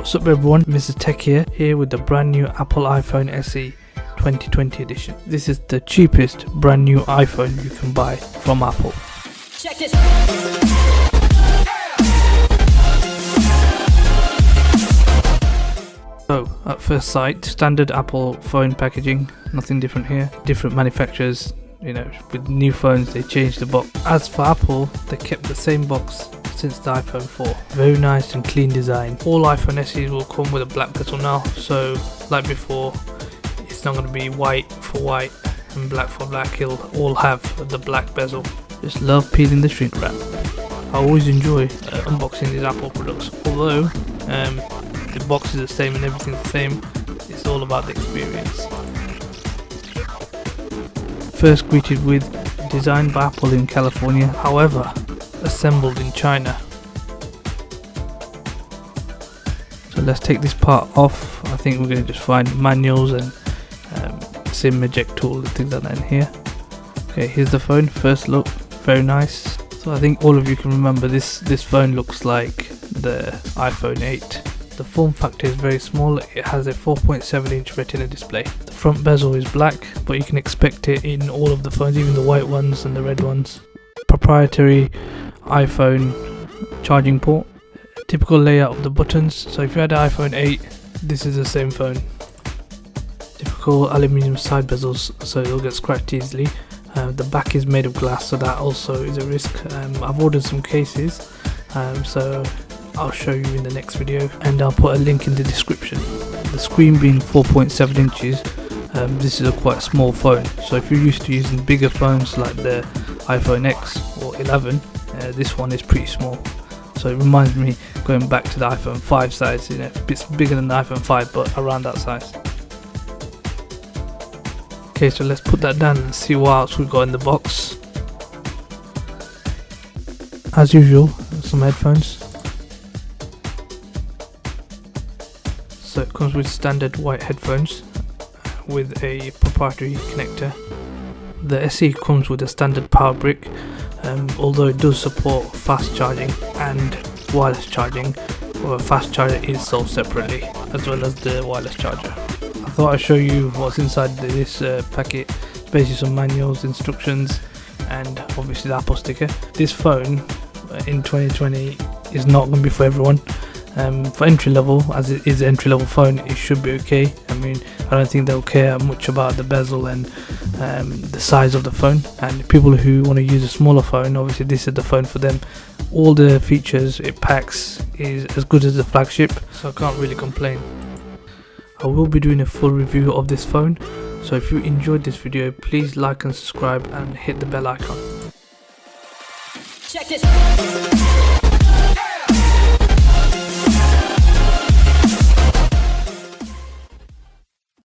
What's up everyone, MrTech here with the brand new Apple iPhone SE 2020 edition. This is the cheapest brand new iPhone you can buy from Apple. Check this. So at first sight, standard Apple phone packaging, nothing different here. Different manufacturers, with new phones they changed the box. As for Apple, they kept the same box since the iPhone 4. Very nice and clean design. All iPhone SEs will come with a black bezel now, so like before, it's not going to be white for white and black for black. It'll all have the black bezel. Just love peeling the shrink wrap. I always enjoy unboxing these Apple products. Although the box is the same and everything's the same, it's all about the experience. First greeted with designed by Apple in California, however assembled in China. So let's take this part off. I think we're going to just find manuals and SIM eject tool and things like that in here. Okay, here's the phone. First look, very nice. So I think all of you can remember this phone looks like the iPhone 8. The form factor is very small. It has a 4.7-inch Retina display. The front bezel is black, but you can expect it in all of the phones, even the white ones and the red ones. Proprietary iPhone charging port. Typical layout of the buttons. So if you had an iPhone 8, this is the same phone. Typical aluminium side bezels, so it'll get scratched easily. The back is made of glass, so that also is a risk. I've ordered some cases, so I'll show you in the next video, and I'll put a link in the description. The screen being 4.7 inches, this is a quite small phone, so if you're used to using bigger phones like the iPhone X or 11, this one is pretty small. So it reminds me going back to the iPhone 5 size, a bit bigger than the iPhone 5 but around that size. Okay, so let's put that down and see what else we've got in the box. As usual, some headphones. So it comes with standard white headphones with a proprietary connector. The SE comes with a standard power brick, although it does support fast charging and wireless charging. Well, fast charger is sold separately, as well as the wireless charger. I thought I'd show you what's inside this packet. It's basically some manuals, instructions, and obviously the Apple sticker. This phone in 2020 is not going to be for everyone. For entry level, as it is an entry level phone, it should be okay. I don't think they'll care much about the bezel and the size of the phone. And people who want to use a smaller phone, obviously this is the phone for them. All the features it packs is as good as the flagship, so I can't really complain. I will be doing a full review of this phone, so if you enjoyed this video, please like and subscribe and hit the bell icon. Check this.